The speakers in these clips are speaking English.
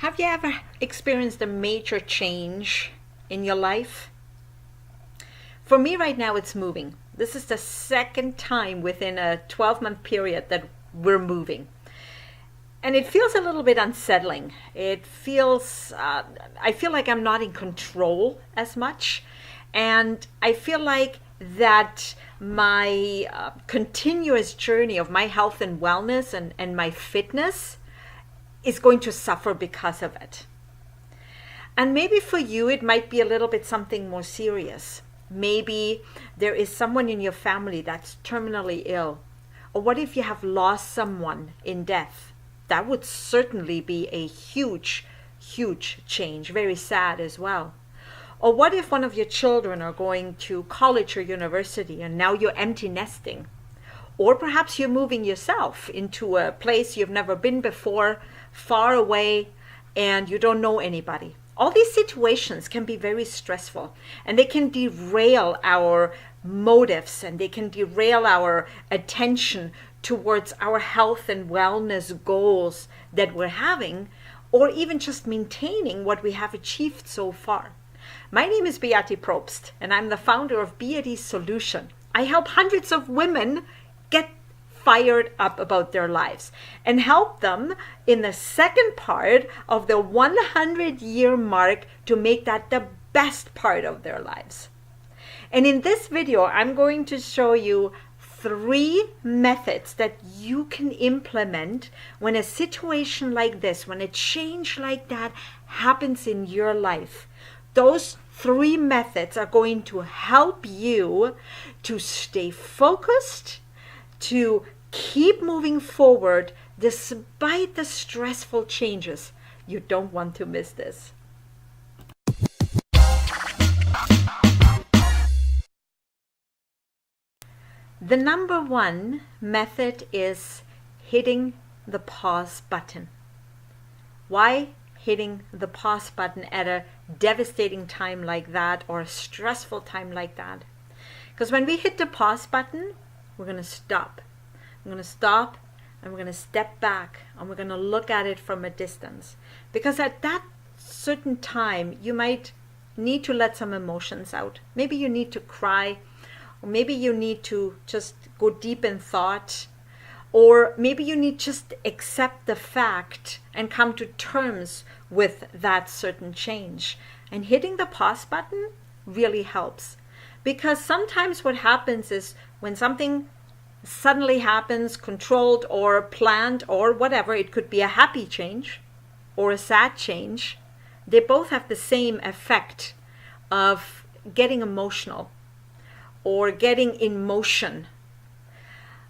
Have you ever experienced a major change in your life? For me right now, it's moving. This is the second time within a 12-month period that we're moving. And it feels a little bit unsettling. I feel like I'm not in control as much. And I feel like that my continuous journey of my health and wellness and my fitness is going to suffer because of it. And maybe for you, it might be a little bit something more serious. Maybe there is someone in your family that's terminally ill. Or what if you have lost someone in death? That would certainly be a huge, huge change. Very sad as well. Or what if one of your children are going to college or university and now you're empty nesting? Or perhaps you're moving yourself into a place you've never been before, far away, and you don't know anybody. All these situations can be very stressful, and they can derail our motives, and they can derail our attention towards our health and wellness goals that we're having, or even just maintaining what we have achieved so far. My name is Beate Probst, and I'm the founder of Beate's Solution. I help hundreds of women get fired up about their lives and help them in the second part of the 100-year mark to make that the best part of their lives. And in this video, I'm going to show you 3 methods that you can implement when a situation like this, when a change like that happens in your life. Those 3 methods are going to help you to stay focused, to keep moving forward despite the stressful changes. You don't want to miss this. The number 1 method is hitting the pause button. Why hitting the pause button at a devastating time like that or a stressful time like that? Because when we hit the pause button, we're going to stop. I'm going to stop and we're going to step back and we're going to look at it from a distance. Because at that certain time, you might need to let some emotions out. Maybe you need to cry, or maybe you need to just go deep in thought, or maybe you need just accept the fact and come to terms with that certain change. And hitting the pause button really helps. Because sometimes what happens is when something suddenly happens, controlled or planned or whatever, it could be a happy change or a sad change, they both have the same effect of getting emotional or getting in motion.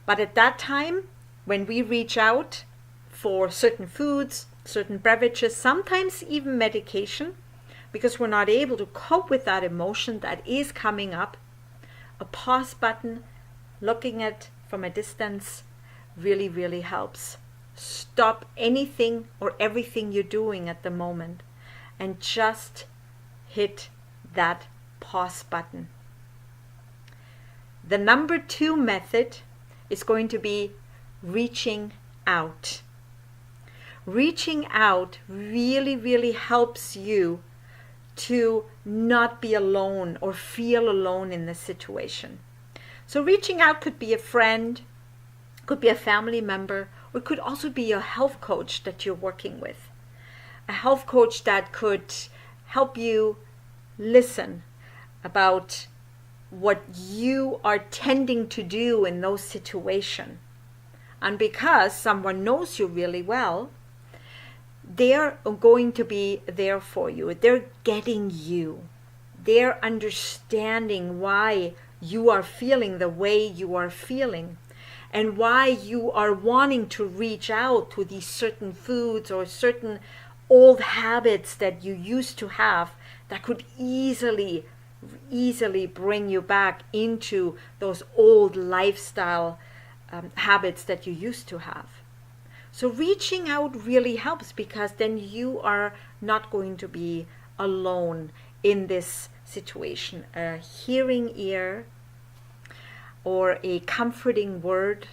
But at that time, when we reach out for certain foods, certain beverages, sometimes even medication, because we're not able to cope with that emotion that is coming up, a pause button, looking at from a distance, really, really helps. Stop anything or everything you're doing at the moment and just hit that pause button. The number 2 method is going to be reaching out. Reaching out really, really helps you to not be alone or feel alone in the situation. So reaching out could be a friend, could be a family member, or it could also be a health coach that you're working with. A health coach that could help you listen about what you are tending to do in those situations. And because someone knows you really well, they're going to be there for you. They're getting you. They're understanding why you are feeling the way you are feeling and why you are wanting to reach out to these certain foods or certain old habits that you used to have that could easily bring you back into those old lifestyle habits that you used to have. So reaching out really helps because then you are not going to be alone in this situation. A hearing ear or a comforting word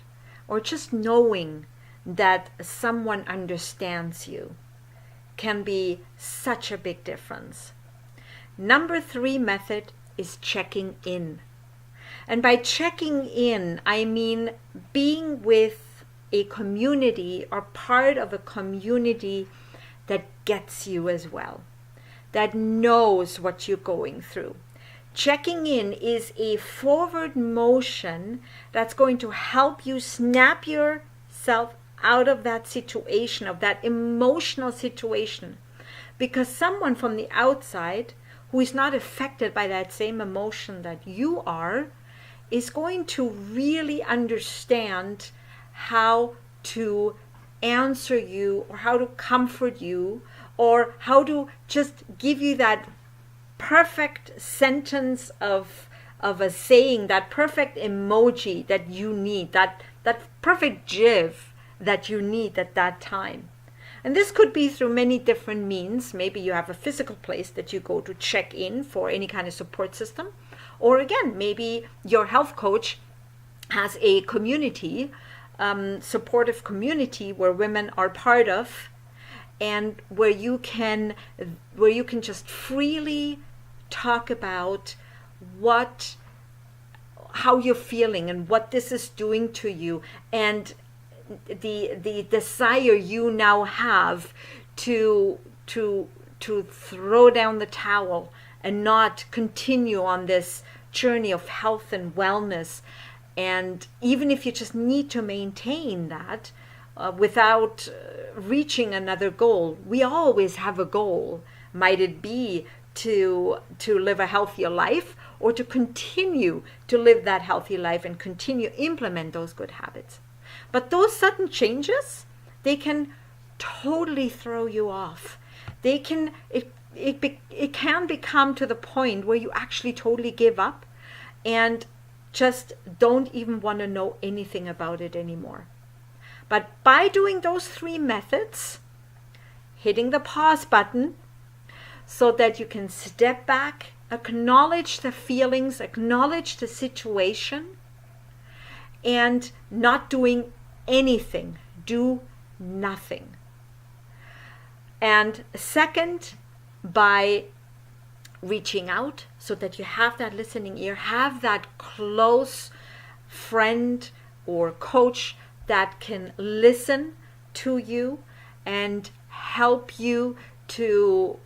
or just knowing that someone understands you can be such a big difference. Number 3 method is checking in. And by checking in, I mean being with a community or part of a community that gets you as well, that knows what you're going through. Checking in is a forward motion that's going to help you snap yourself out of that situation, of that emotional situation. Because someone from the outside who is not affected by that same emotion that you are is going to really understand how to answer you, or how to comfort you, or how to just give you that perfect sentence of a saying, that perfect emoji that you need, that perfect gif that you need at that time. And this could be through many different means. Maybe you have a physical place that you go to check in for any kind of support system. Or again, maybe your health coach has a community, supportive community where women are part of, and where you can just freely talk about how you're feeling and what this is doing to you, and the desire you now have to throw down the towel and not continue on this journey of health and wellness. And even if you just need to maintain that without reaching another goal, we always have a goal. Might it be to live a healthier life, or to continue to live that healthy life and continue implement those good habits. But those sudden changes, they can totally throw you off. It can become to the point where you actually totally give up and just don't even want to know anything about it anymore. But by doing those 3 methods, hitting the pause button so that you can step back, acknowledge the feelings, acknowledge the situation, and not doing anything, do nothing. And second, by reaching out so that you have that listening ear, have that close friend or coach that can listen to you and help you to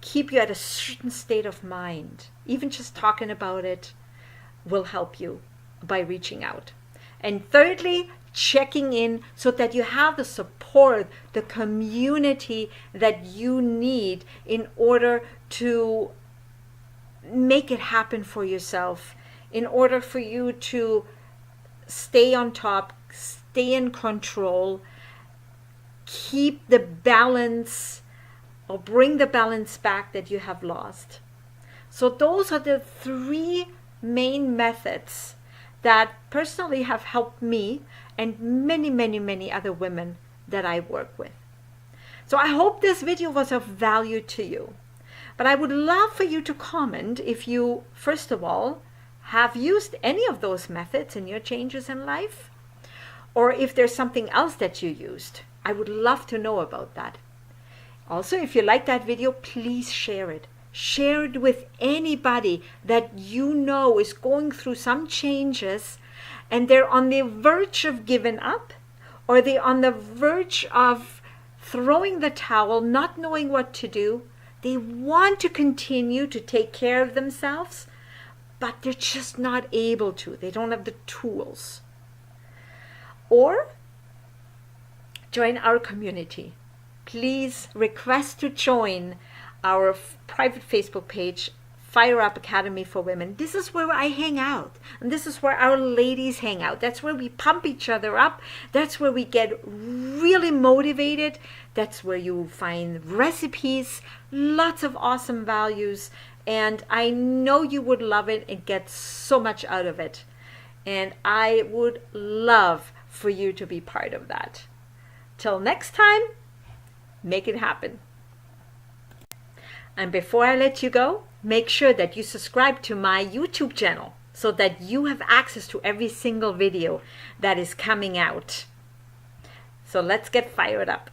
keep you at a certain state of mind. Even just talking about it will help you by reaching out. And thirdly, checking in so that you have the support, the community that you need in order to make it happen for yourself, in order for you to stay on top, stay in control, keep the balance, or bring the balance back that you have lost. So those are the 3 main methods that personally have helped me and many other women that I work with. So I hope this video was of value to you. But I would love for you to comment if you, first of all, have used any of those methods in your changes in life, or if there's something else that you used. I would love to know about that. Also, if you like that video, please share it. Share it with anybody that you know is going through some changes and they're on the verge of giving up, or they're on the verge of throwing the towel, not knowing what to do. They want to continue to take care of themselves, but they're just not able to. They don't have the tools. Or join our community. Please request to join our private Facebook page, Fire Up Academy for Women. This is where I hang out, and this is where our ladies hang out. That's where we pump each other up. That's where we get really motivated. That's where you find recipes, lots of awesome values, and I know you would love it and get so much out of it. And I would love for you to be part of that. Till next time, make it happen. And before I let you go, make sure that you subscribe to my YouTube channel so that you have access to every single video that is coming out. So let's get fired up.